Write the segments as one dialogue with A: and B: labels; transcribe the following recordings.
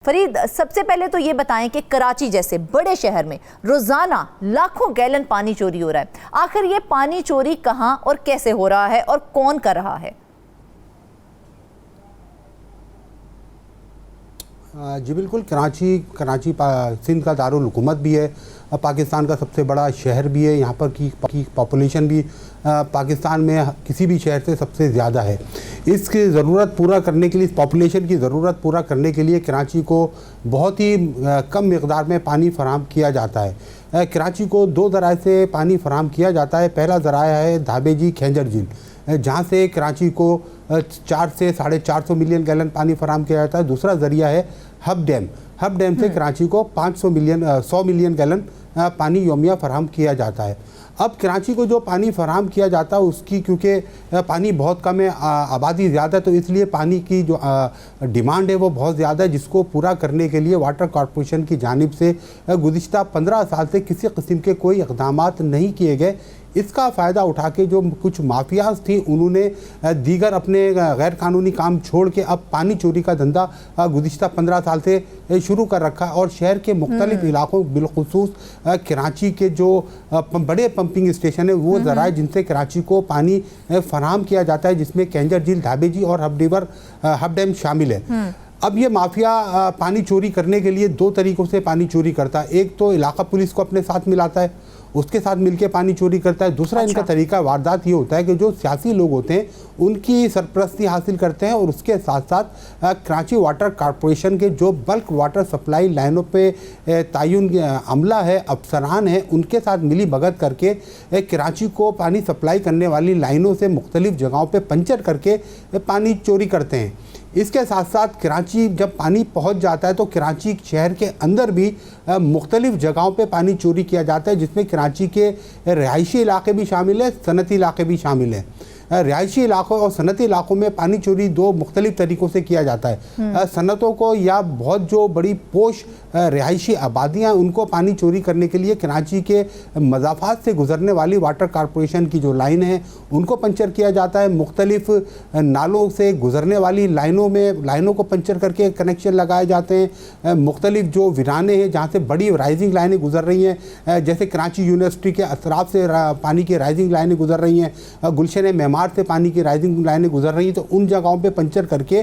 A: फरीद, सबसे पहले तो ये बताएं कि कराची जैसे बड़े शहर में रोजाना लाखों गैलन पानी चोरी हो रहा है। आखिर ये पानी चोरी कहां और कैसे हो रहा है और कौन कर रहा है?
B: जी बिल्कुल, कराची सिंध का दारुल हुकूमत भी है, पाकिस्तान का सबसे बड़ा शहर भी है। यहाँ पर की पॉपुलेशन भी पाकिस्तान में किसी भी शहर से सबसे ज़्यादा है। इसकी ज़रूरत पूरा करने के लिए, इस पॉपुलेशन की ज़रूरत पूरा करने के लिए कराची को बहुत ही कम मकदार में पानी फराहम किया जाता है। कराची को दो ज़राए से पानी फराहम किया जाता है। पहला ज़राया है धाबेजी खैंजर झील, जहाँ से कराची को 4 से 450 मिलियन गैलन पानी फराहम किया जाता है। दूसरा ज़रिया है हब डैम से कराची को 100 मिलियन गैलन पानी यौमिया फराहम किया जाता है। अब कराची को जो पानी फराहम किया जाता है उसकी, क्योंकि पानी बहुत कम है, आबादी ज़्यादा है, तो इसलिए पानी की जो डिमांड है वो बहुत ज़्यादा है, जिसको पूरा करने के लिए वाटर कॉरपोरेशन की जानिब से गुज़िश्ता 15 साल से किसी किस्म के कोई इक़दामात नहीं किए गए। इसका फ़ायदा उठा के जो कुछ माफियाज थी उन्होंने दीगर अपने गैर कानूनी काम छोड़ के अब पानी चोरी का धंधा गुज़िश्ता 15 साल से शुरू कर रखा है। और शहर के मुख्तलिफ इलाकों, बिलखुसूस कराची के जो बड़े पंपिंग स्टेशन है वो ज़राए जिनसे कराची को पानी फराहम किया जाता है, जिसमें खैंजर झील, धाबेजी और हब डैम शामिल है। अब ये माफिया पानी चोरी करने के लिए दो तरीक़ों से पानी चोरी करता है। एक तो इलाका पुलिस को अपने साथ मिलाता है, उसके साथ मिलके पानी चोरी करता है। दूसरा इनका तरीका वारदात ये होता है कि जो सियासी लोग होते हैं उनकी सरपरस्ती हासिल करते हैं और उसके साथ साथ कराची वाटर कॉरपोरेशन के जो बल्क वाटर सप्लाई लाइनों पे तयन अमला है, अफसरान है, उनके साथ मिली भगत करके कराची को पानी सप्लाई करने वाली लाइनों से मुख्तलिफ जगहों पे पंचर करके पानी चोरी करते हैं। इसके साथ साथ कराची जब पानी पहुंच जाता है तो कराची शहर के अंदर भी मुख्तलिफ जगहों पे पानी चोरी किया जाता है, जिसमें कराची के रिहायशी इलाके भी शामिल है, सनती इलाके भी शामिल हैं। रिहायशी इलाकों और सनती इलाकों में पानी चोरी दो मुख्तलिफ तरीक़ों से किया जाता है। सनतों को या बहुत जो बड़ी पोश रिहायशी आबादियाँ उनको पानी चोरी करने के लिए कराची के मज़ाफ़ात से गुजरने वाली वाटर कॉरपोरेशन की जो लाइन है उनको पंचर किया जाता है। मुख्तलिफ नालों से गुजरने वाली लाइनों को पंचर करके कनेक्शन लगाए जाते हैं। मुख्तलिफ जो वीराने हैं जहाँ से बड़ी राइजिंग लाइनें गुजर रही हैं, जैसे कराची यूनिवर्सिटी के अतराफ से पानी की राइजिंग लाइनें गुजर रही हैं, गुलशन मेहमान से पानी की राइजिंग लाइनें गुजर रही हैं, तो उन जगहों पे पंचर करके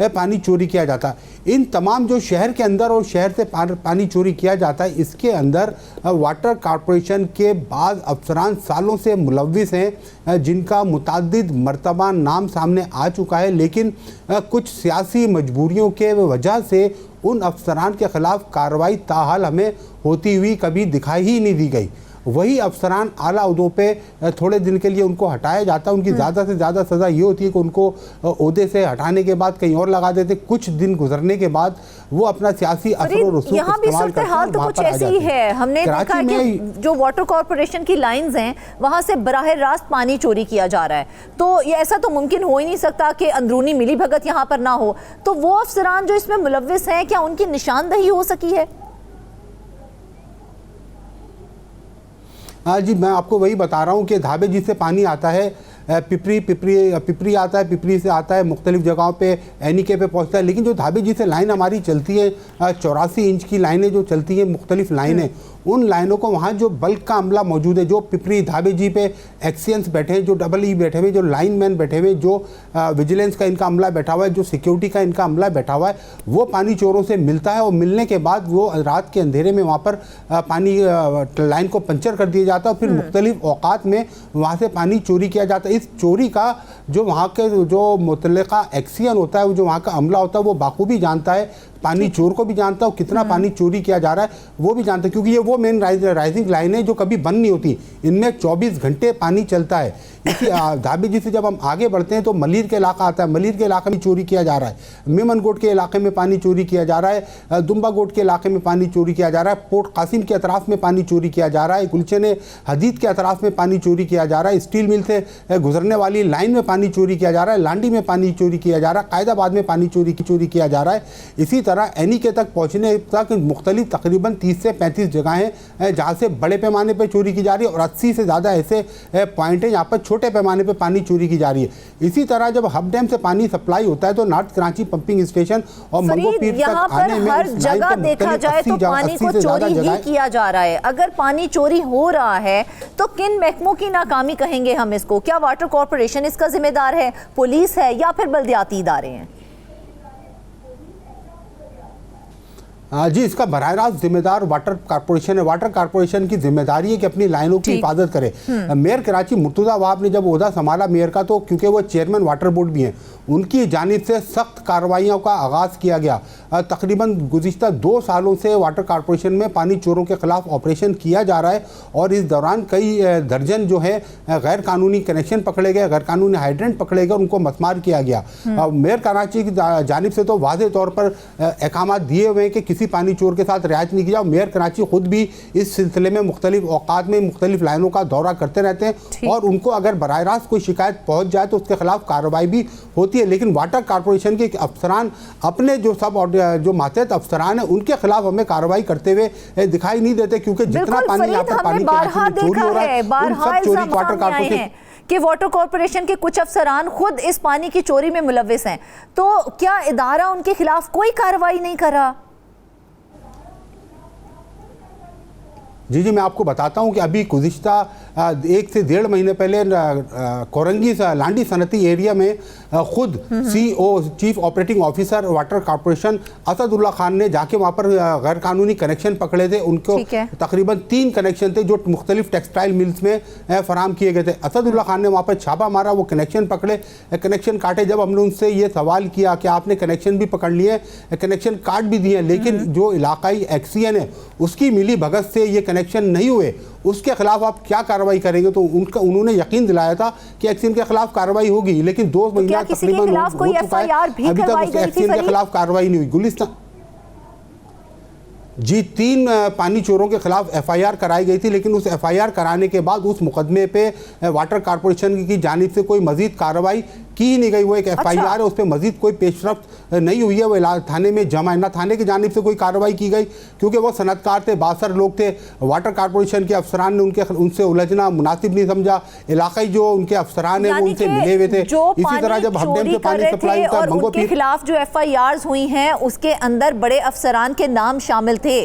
B: पानी चोरी किया जाता है। इन तमाम जो शहर के अंदर और शहर से पानी चोरी किया जाता है, इसके अंदर वाटर कॉरपोरेशन के बाद अफसरान सालों से मुलव्विस हैं, जिनका मुतअद्दिद मरतबा नाम सामने आ चुका है, लेकिन कुछ सियासी मजबूरियों के वजह से उन अफसरान के ख़िलाफ़ कार्रवाई ताहाल हमें होती हुई कभी दिखाई ही नहीं दी गई। वही अफसरान आला उहदों पे थोड़े दिन के लिए उनको हटाया जाता है। उनकी ज़्यादा से ज़्यादा सज़ा ये होती है कि उनको ओहदे से हटाने के बाद कहीं और लगा देते। कुछ दिन गुजरने के बाद वो अपना सियासी असर और रसूख इस्तेमाल करते हैं,
A: तो कुछ ऐसी ही है। हमने देखा है कि जो वाटर कॉरपोरेशन की लाइंस हैं वहाँ से बराह रास्त पानी चोरी किया जा रहा है। तो ये ऐसा तो मुमकिन हो ही नहीं सकता कि अंदरूनी मिली भगत यहाँ पर ना हो। तो वो अफसरान जो इसमें मुलव्विस हैं, क्या उनकी निशानदही हो सकी है?
B: हाँ जी, मैं आपको वही बता रहा हूँ कि धाबेजी से पानी आता है, पिपरी आता है, पिपरी से आता है, मुख्तलिफ जगहों पे एनिके पे पहुँचता है। लेकिन जो धाबेजी से लाइन हमारी चलती है, 84 इंच की लाइनें जो चलती हैं, मुख्तलिफ लाइनें, उन लाइनों को वहाँ जो बल्क का अमला मौजूद है, जो पिपरी धाबेजी पे एक्सियंस बैठे हैं, जो डबल ई बैठे हुए, जो लाइन मैन बैठे हुए, जो विजिलेंस का इनका अमला बैठा हुआ है, जो सिक्योरिटी का इनका अमला बैठा हुआ है, वो पानी चोरों से मिलता है और मिलने के बाद वो रात के अंधेरे में वहाँ पर पानी लाइन को पंचर कर दिया जाता है। फिर मुख्तलिफ औकात में वहाँ से पानी चोरी किया जाता है। इस चोरी का जो वहाँ के जो मुतल्लिका एक्सियन होता है, जो वहाँ का अमला होता है, वो बाखूबी जानता है, पानी चोर को भी जानता है, कितना पानी चोरी किया जा रहा है वो भी जानता है, क्योंकि ये वो मेन राइजिंग लाइन है जो कभी बंद नहीं होती। इनमें 24 घंटे पानी चलता है। इसी धाबेजी से जब हम आगे बढ़ते हैं तो मलिर के इलाका आता है। मलिर के इलाके में चोरी किया जा रहा है, मेमन गोट के इलाके में पानी चोरी किया जा रहा है, दुम्बा गोट के इलाके में पानी चोरी किया जा रहा है, पोर्ट कासिम के अतराफ में पानी चोरी किया जा रहा है, गुलशन हदीद के अतराफ में पानी चोरी किया जा रहा है, स्टील मिल से गुजरने वाली लाइन में पानी चोरी किया जा रहा है, लांडी में पानी चोरी किया जा रहा है, कायदाबाद में पानी चोरी किया जा रहा है। इसी तरह एनीके तक पहुँचने तक मुख्तलिफ तकरीबन 30 से 35 जगहें हैं जहाँ से बड़े पैमाने पर चोरी की जा रही है और 80 से ज़्यादा ऐसे पॉइंट हैं जहाँ पर छोटे पैमाने पर पानी चोरी की जा रही है। इसी तरह जब हब डैम से पानी सप्लाई होता है तो नॉर्थ कराची पंपिंग स्टेशन और मंगोपीर तक आने में
A: हर जगह देखा जाए तो पानी को चोरी ही किया जा रहा है। अगर पानी चोरी हो रहा है तो किन महकमों की नाकामी कहेंगे हम इसको? क्या वाटर कॉर्पोरेशन इसका जिम्मेदार है, पुलिस है या फिर बल्दियाती इदारे हैं?
B: जी, इसका बराह रास्त जिम्मेदार वाटर कॉर्पोरेशन है। वाटर कॉर्पोरेशन की जिम्मेदारी है कि अपनी लाइनों की हिफाजत करे। मेयर कराची मुर्तज़ा वहाब ने जब ओहदा संभाला मेयर का, तो क्योंकि वो चेयरमैन वाटर बोर्ड भी हैं, उनकी जानिब से सख्त कार्रवाइयों का आगाज़ किया गया। तकरीबन गुज़िश्ता 2 सालों से वाटर कॉर्पोरेशन में पानी चोरों के ख़िलाफ़ ऑपरेशन किया जा रहा है और इस दौरान कई दर्जन जो है गैर कानूनी कनेक्शन पकड़े गए, गैर कानूनी हाइड्रेंट पकड़े गए, उनको मसमार किया गया। मेयर कराची की जानिब से तो वाज़े तौर पर अहकाम दिए हुए हैं कि किसी पानी चोर के साथ रियायत नहीं की जाए। मेयर कराची खुद भी इस सिलसिले में मुख्तलिफ औकात में मुख्तलिफ लाइनों का दौरा करते रहते हैं और उनको अगर बराह रास्त कोई शिकायत पहुँच जाए तो उसके खिलाफ कार्रवाई भी होती है। लेकिन वाटर कॉर्पोरेशन के अफसरान अपने जो मातहत अफसरान हैं उनके खिलाफ हमें कार्रवाई करते हुए दिखाई नहीं देते, क्योंकि जितना पानी यहाँ पर पानी चोरी हो रहा है उन सब चोरी वाटर कॉर्पोरेशन
A: कि वाटर कॉर्पोरेशन के कुछ अफसरान खुद इस पानी की चोरी में मुलव्विस हैं। तो क्या इदारा उनके खिलाफ कोई कार्रवाई नहीं कर रहा?
B: जी, मैं आपको बताता हूं कि अभी गुज़िश्ता 1 से 1.5 महीने पहले कोरंगी लांडी सनती एरिया में खुद CEO chief operating officer water corporation Asadullah Khan ने जाके वहाँ पर गैर कानूनी कनेक्शन पकड़े थे। उनको तकरीबन 3 कनेक्शन थे जो मुख्तलिफ टेक्सटाइल मिल्स में फराम किए गए थे। असदुल्ला खान ने वहाँ पर छापा मारा, वो कनेक्शन पकड़े, कनेक्शन काटे। जब हमने उनसे ये सवाल किया कि आपने कनेक्शन भी पकड़ लिए, कनेक्शन काट भी दिए, लेकिन जो इलाकाई एक्सीएन है उसकी मिली भगत से ये कनेक्शन नहीं हुए, उसके खिलाफ आप क्या कार्रवाई करेंगे? तो उन्होंने यकीन दिलाया था कि एक्सीएन के खिलाफ कार्रवाई होगी, लेकिन 2 महीना तकरीबन हो चुका है, अभी तक उस एक्सीएन के खिलाफ कार्रवाई नहीं हुई। गुलिस्तान जी 3 पानी चोरों के खिलाफ FIR कराई गई थी, लेकिन उस FIR कराने के बाद उस मुकदमे पे वाटर कॉर्पोरेशन की जानिब से कोई मजीद कार्रवाई की ही नहीं गई। वो एक FIR है, उस पर मजीद कोई पेशरफ्त नहीं हुई है, वो थाने में जमा है। ना थाने की जानिब से कोई कार्रवाई की गई क्योंकि वो सनतकार थे, बासर लोग थे। वाटर कॉर्पोरेशन के अफसरान ने उनसे उलझना मुनासिब नहीं समझा। इलाकाई जो उनके अफसरान हैं वो उनसे मिले हुए थे। इसी तरह जब हब डैम से पानी सप्लाई होता है,
A: उनके खिलाफ जो FIRs हुई हैं उसके अंदर बड़े अफसरान के नाम शामिल थे।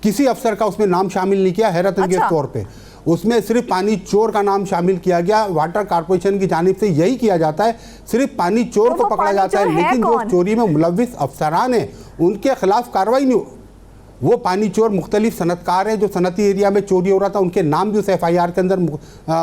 B: किसी अफसर का उसमें नाम शामिल नहीं किया, हैरत अंगेज तौर पे उसमें सिर्फ पानी चोर का नाम शामिल किया गया। वाटर कॉर्पोरेशन की जानिब से यही किया जाता है, सिर्फ पानी चोर को पकड़ा जाता है, लेकिन जो चोरी में मुलव्विस अफसरान हैं उनके खिलाफ कार्रवाई नहीं। वो पानी चोर मुख्तलिफ सनतकार हैं, जो सनती एरिया में चोरी हो रहा था उनके नाम भी उस FIR के अंदर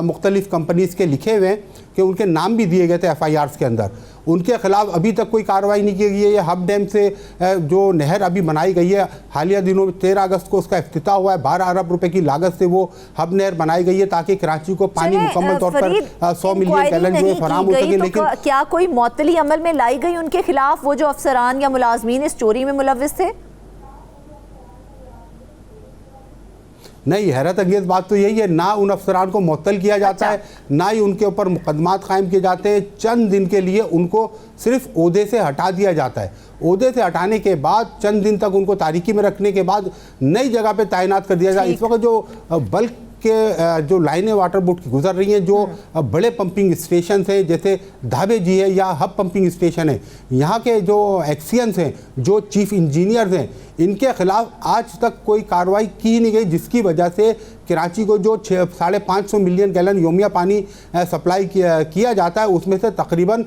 B: मुख्तलिफ कंपनीज़ के लिखे हुए हैं कि उनके नाम भी दिए गए थे FIRs के अंदर। उनके खिलाफ अभी तक कोई कार्रवाई नहीं की गई है। ये हब डैम से जो नहर अभी बनाई गई है, हालिया दिनों में 13 अगस्त को उसका इफ्तिताह हुआ है। 12 अरब रुपए की लागत से वो हब नहर बनाई गई है ताकि कराची को पानी मुकम्मल तौर पर 100 मिलियन गैलन जो है फराहम हो सके। लेकिन
A: क्या कोई मुअत्तली अमल में लाई गई उनके खिलाफ, वो जो अफसरान या मुलाजमीन इस चोरी में मुलव्विस थे?
B: नहीं, हैरत अंगेज बात तो यही है, ना उन अफसरान को मुअत्तल किया जाता है, ना ही उनके ऊपर मुकदमात कायम किए जाते हैं। चंद दिन के लिए उनको सिर्फ ओहदे से हटा दिया जाता है। ओहदे से हटाने के बाद चंद दिन तक उनको तारीकी में रखने के बाद नई जगह पे तैनात कर दिया जाए। इस वक्त जो बल्क के जो लाइनें वाटर बोर्ड की गुजर रही हैं, जो बड़े पंपिंग स्टेशन हैं जैसे धाबे जी है या हब पंपिंग स्टेशन है, यहाँ के जो एक्सीएंस हैं, जो चीफ इंजीनियर्स हैं, इनके खिलाफ आज तक कोई कार्रवाई की नहीं गई, जिसकी वजह से कराची को जो 550 मिलियन गैलन योमिया पानी सप्लाई किया जाता है उसमें से तकरीबन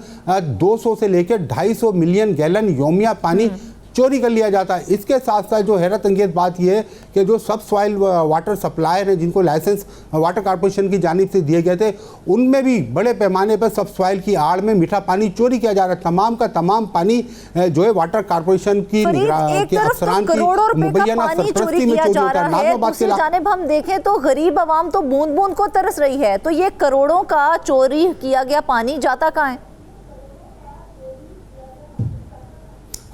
B: 200 से लेकर 250 मिलियन गैलन योमिया पानी चोरी कर लिया जाता है। इसके साथ साथ जो हैरत अंगेज बात यह है कि जो सब सॉइल वाटर सप्लायर हैं जिनको लाइसेंस वाटर कॉर्पोरेशन की जानिब से दिए गए थे, उनमें भी बड़े पैमाने पर सब सॉइल की आड़ में मीठा पानी चोरी किया जा रहा है। तमाम का तमाम पानी जो है वाटर कॉर्पोरेशन की के अफसरान की मुबैना सरपरस्ती में चोरी होता है।
A: दूसरी जानिब हम देखें तो गरीब आवाम तो बूंद बूंद को तरस रही है, तो ये करोड़ों का चोरी किया गया पानी जाता कहाँ है?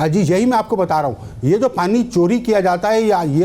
B: जी, यही मैं आपको बता रहा हूँ। ये जो पानी चोरी किया जाता है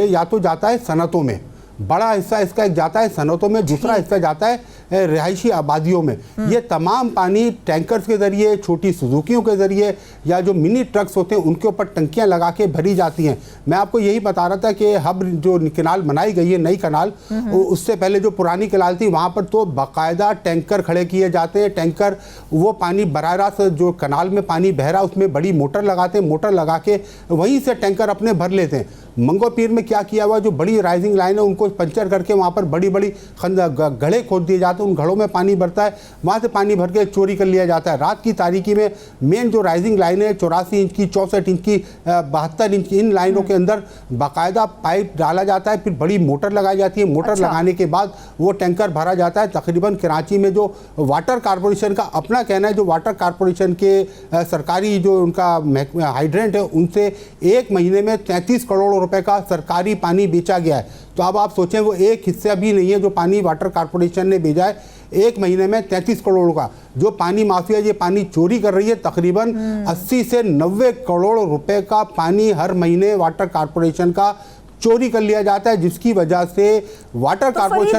B: या तो जाता है सनतों में, बड़ा हिस्सा इसका एक जाता है सनतों में, दूसरा हिस्सा जाता है रिहायशी आबादियों में। ये तमाम पानी टैंकर्स के ज़रिए, छोटी सुजुकियों के ज़रिए या जो मिनी ट्रक्स होते हैं उनके ऊपर टंकियां लगा के भरी जाती हैं। मैं आपको यही बता रहा था कि हब जो कैनाल बनाई गई है, नई कैनाल, उससे पहले जो पुरानी कैनाल थी वहाँ पर तो बाकायदा टैंकर खड़े किए जाते हैं। टैंकर वो पानी बराह रास्त जो कैनाल में पानी बह रहा उसमें बड़ी मोटर लगाते हैं, मोटर लगा के वहीं से टैंकर अपने भर लेते हैं। मंगो पीर में क्या किया हुआ, जो बड़ी राइजिंग लाइन है उनको पंचर करके वहाँ पर बड़ी बड़ी गढ़े खोद दिए जाते हैं, उन घड़ों में पानी भरता है, वहाँ से पानी भर के चोरी कर लिया जाता है। रात की तारीकी में मेन जो राइजिंग लाइन है 84 इंच की, 64 इंच की, 72 इंच की, इन लाइनों के अंदर बाकायदा पाइप डाला जाता है, फिर बड़ी मोटर लगाई जाती है। मोटर लगाने के बाद वो टैंकर भरा जाता है। तकरीबन कराची में जो वाटर कॉरपोरेशन का अपना कहना है, जो वाटर कॉरपोरेशन के सरकारी जो उनका हाइड्रेंट है उनसे एक महीने में 33 करोड़ रुपए का सरकारी पानी बेचा गया है। तो अब आप सोचें वो एक हिस्सा भी नहीं है जो पानी वाटर कॉरपोरेशन ने भेजा है। एक महीने में 33 करोड़ का जो पानी माफिया ये पानी चोरी कर रही है। तकरीबन 80 से 90 करोड़ रुपए का पानी हर महीने वाटर कॉरपोरेशन का चोरी कर लिया जाता है, जिसकी वजह से वाटर कॉरपोरेशन